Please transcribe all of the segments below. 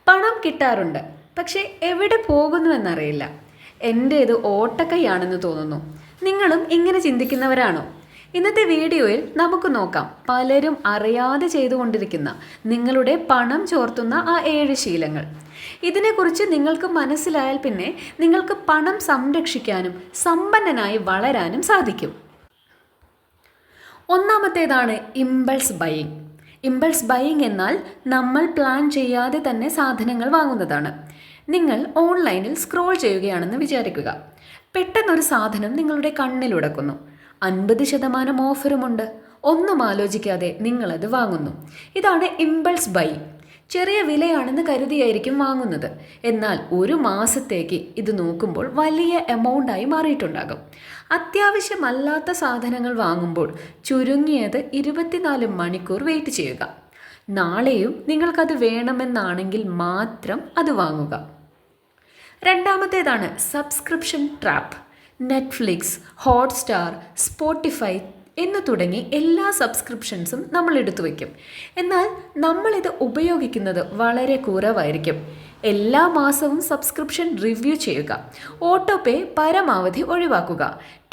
പണം കിട്ടാറുണ്ട്, പക്ഷേ എവിടെ പോകുന്നുവെന്നറിയില്ല. എൻ്റേത് ഓട്ടക്കൈയാണെന്ന് തോന്നുന്നു. നിങ്ങളും ഇങ്ങനെ ചിന്തിക്കുന്നവരാണോ? ഇന്നത്തെ വീഡിയോയിൽ നമുക്ക് നോക്കാം പലരും അറിയാതെ ചെയ്തുകൊണ്ടിരിക്കുന്ന നിങ്ങളുടെ പണം ചോർത്തുന്ന ആ 7 ശീലങ്ങൾ. ഇതിനെക്കുറിച്ച് നിങ്ങൾക്ക് മനസ്സിലായാൽ പിന്നെ നിങ്ങൾക്ക് പണം സംരക്ഷിക്കാനും സമ്പന്നനായി വളരാനും സാധിക്കും. ഒന്നാമത്തേതാണ് ഇമ്പൾസ് ബൈയിങ്. ഇമ്പൾസ് ബൈയിങ് എന്നാൽ നമ്മൾ പ്ലാൻ ചെയ്യാതെ തന്നെ സാധനങ്ങൾ വാങ്ങുന്നതാണ്. നിങ്ങൾ ഓൺലൈനിൽ സ്ക്രോൾ ചെയ്യുകയാണെന്ന് വിചാരിക്കുക. പെട്ടെന്നൊരു സാധനം നിങ്ങളുടെ കണ്ണിലുടക്കുന്നു. 50% ഓഫറുമുണ്ട്. ഒന്നും ആലോചിക്കാതെ നിങ്ങളത് വാങ്ങുന്നു. ഇതാണ് ഇമ്പൾസ് ബൈയിങ്. ചെറിയ വിലയാണെന്ന് കരുതിയായിരിക്കും വാങ്ങുന്നത്. എന്നാൽ ഒരു മാസത്തേക്ക് ഇത് നോക്കുമ്പോൾ വലിയ എമൗണ്ടായി മാറിയിട്ടുണ്ടാകും. അത്യാവശ്യമല്ലാത്ത സാധനങ്ങൾ വാങ്ങുമ്പോൾ ചുരുങ്ങിയത് 24 മണിക്കൂർ വെയിറ്റ് ചെയ്യുക. നാളെയും നിങ്ങൾക്കത് വേണമെന്നാണെങ്കിൽ മാത്രം അത് വാങ്ങുക. രണ്ടാമത്തേതാണ് subscription trap. Netflix, Hotstar, Spotify എന്ന് തുടങ്ങി എല്ലാ സബ്സ്ക്രിപ്ഷൻസും നമ്മൾ എടുത്തു വയ്ക്കും. എന്നാൽ നമ്മളിത് ഉപയോഗിക്കുന്നത് വളരെ കുറവായിരിക്കും. എല്ലാ മാസവും സബ്സ്ക്രിപ്ഷൻ റിവ്യൂ ചെയ്യുക. ഓട്ടോ പേ പരമാവധി ഒഴിവാക്കുക.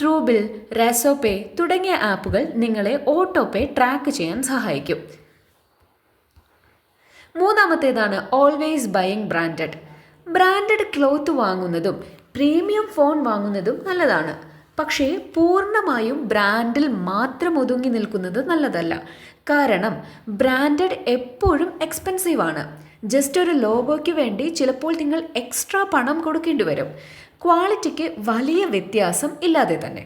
ട്രൂബിൽ, റെസോ പേ തുടങ്ങിയ ആപ്പുകൾ നിങ്ങളെ ഓട്ടോ പേ ട്രാക്ക് ചെയ്യാൻ സഹായിക്കും. മൂന്നാമത്തേതാണ് always buying branded. Branded cloth വാങ്ങുന്നതും പ്രീമിയം ഫോൺ വാങ്ങുന്നതും നല്ലതാണ്. പക്ഷേ പൂർണ്ണമായും ബ്രാൻഡിൽ മാത്രം ഒതുങ്ങി നിൽക്കുന്നത് നല്ലതല്ല. കാരണം ബ്രാൻഡഡ് എപ്പോഴും എക്സ്പെൻസീവ് ആണ്. ജസ്റ്റ് ഒരു ലോഗോയ്ക്ക് വേണ്ടി ചിലപ്പോൾ നിങ്ങൾ എക്സ്ട്രാ പണം കൊടുക്കേണ്ടി വരും. ക്വാളിറ്റിക്ക് വലിയ വ്യത്യാസം ഇല്ലാതെ തന്നെ.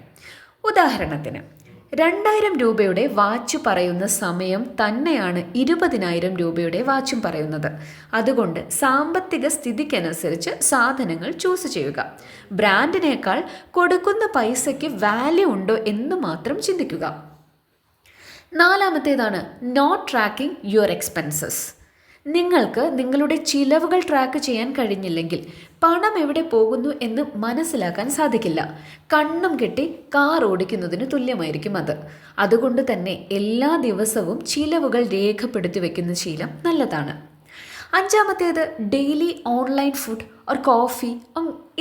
ഉദാഹരണത്തിന് 2000 രൂപയുടെ വാച്ച് പറയുന്ന സമയം തന്നെയാണ് 20,000 രൂപയുടെ വാച്ചും പറയുന്നത്. അതുകൊണ്ട് സാമ്പത്തിക സ്ഥിതിക്കനുസരിച്ച് സാധനങ്ങൾ ചൂസ് ചെയ്യുക. ബ്രാൻഡിനേക്കാൾ കൊടുക്കുന്ന പൈസയ്ക്ക് വാല്യൂ ഉണ്ടോ എന്ന് മാത്രം ചിന്തിക്കുക. നാലാമത്തേതാണ് നോട്ട് ട്രാക്കിംഗ് യുവർ എക്സ്പെൻസസ്. നിങ്ങൾക്ക് നിങ്ങളുടെ ചിലവുകൾ ട്രാക്ക് ചെയ്യാൻ കഴിഞ്ഞില്ലെങ്കിൽ പണം എവിടെ പോകുന്നു എന്ന് മനസ്സിലാക്കാൻ സാധിക്കില്ല. കണ്ണും കെട്ടി കാർ ഓടിക്കുന്നതിന് തുല്യമായിരിക്കും അത്. അതുകൊണ്ട് തന്നെ എല്ലാ ദിവസവും ചിലവുകൾ രേഖപ്പെടുത്തി വെക്കുന്ന ശീലം നല്ലതാണ്. അഞ്ചാമത്തേത് daily online food or coffee.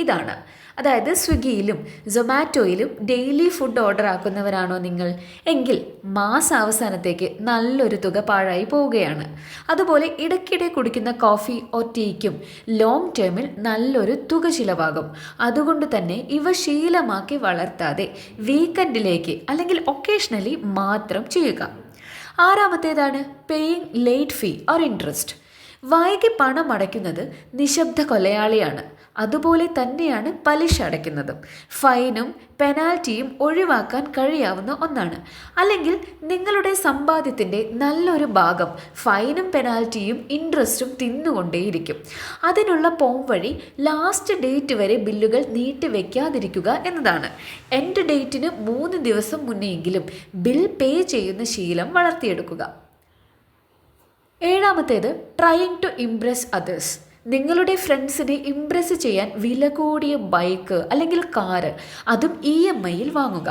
ഇതാണ്. അതായത് സ്വിഗ്ഗിയിലും സൊമാറ്റോയിലും ഡെയിലി ഫുഡ് ഓർഡർ ആക്കുന്നവരാണോ നിങ്ങൾ? എങ്കിൽ മാസാവസാനത്തേക്ക് നല്ലൊരു തുക പാഴായി പോവുകയാണ്. അതുപോലെ ഇടയ്ക്കിടെ കുടിക്കുന്ന കോഫി ഓർ ടീക്കും ലോങ് ടേമിൽ നല്ലൊരു തുക ചിലവാകും. അതുകൊണ്ട് തന്നെ ഇവ ശീലമാക്കി വളർത്താതെ വീക്കെൻഡിലേക്ക് അല്ലെങ്കിൽ ഒക്കേഷണലി മാത്രം ചെയ്യുക. ആറാമത്തേതാണ് paying late fee or interest. വൈകി പണം അടയ്ക്കുന്നത് നിശബ്ദ കൊലയാളിയാണ്. അതുപോലെ തന്നെയാണ് പലിശ അടയ്ക്കുന്നതും. ഫൈനും പെനാൽറ്റിയും ഒഴിവാക്കാൻ കഴിയാവുന്ന ഒന്നാണ്. അല്ലെങ്കിൽ നിങ്ങളുടെ സമ്പാദ്യത്തിൻ്റെ നല്ലൊരു ഭാഗം ഫൈനും പെനാൽറ്റിയും ഇൻട്രസ്റ്റും തിന്നുകൊണ്ടേയിരിക്കും. അതിനുള്ള പോംവഴി ലാസ്റ്റ് ഡേറ്റ് വരെ ബില്ലുകൾ നീട്ടിവെക്കാതിരിക്കുക എന്നതാണ്. എൻഡ് ഡേറ്റിന് 3 ദിവസം മുന്നെയെങ്കിലും ബിൽ പേ ചെയ്യുന്ന ശീലം വളർത്തിയെടുക്കുക. ഏഴാമത്തേത് ട്രയിങ് ടു ഇംപ്രസ് അതേഴ്സ്. നിങ്ങളുടെ ഫ്രണ്ട്സിനെ ഇംപ്രസ് ചെയ്യാൻ വില കൂടിയ ബൈക്ക് അല്ലെങ്കിൽ കാറ്, അതും EMIയിൽ വാങ്ങുക.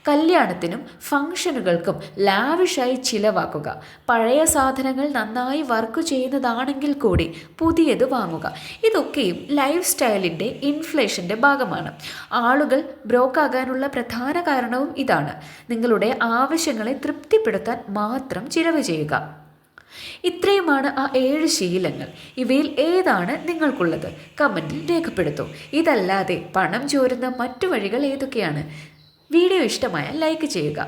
കല്യാണത്തിനും ഫംഗ്ഷനുകൾക്കും ലാവിഷായി ചിലവാക്കുക. പഴയ സാധനങ്ങൾ നന്നായി വർക്ക് ചെയ്യുന്നതാണെങ്കിൽ കൂടി പുതിയത് വാങ്ങുക. ഇതൊക്കെയും ലൈഫ് സ്റ്റൈലിൻ്റെ ഇൻഫ്ലേഷൻ്റെ ഭാഗമാണ്. ആളുകൾ ബ്രോക്കാകാനുള്ള പ്രധാന കാരണവും ഇതാണ്. നിങ്ങളുടെ ആവശ്യങ്ങളെ തൃപ്തിപ്പെടുത്താൻ മാത്രം ചിലവ് ചെയ്യുക. ഇത്രയുമാണ് ആ 7 ശീലങ്ങൾ. ഇവയിൽ ഏതാണ് നിങ്ങൾക്കുള്ളത്? കമൻറ്റിൽ രേഖപ്പെടുത്തൂ. ഇതല്ലാതെ പണം ചോരുന്ന മറ്റു വഴികൾ ഏതൊക്കെയാണ്? വീഡിയോ ഇഷ്ടമായാൽ ലൈക്ക് ചെയ്യുക.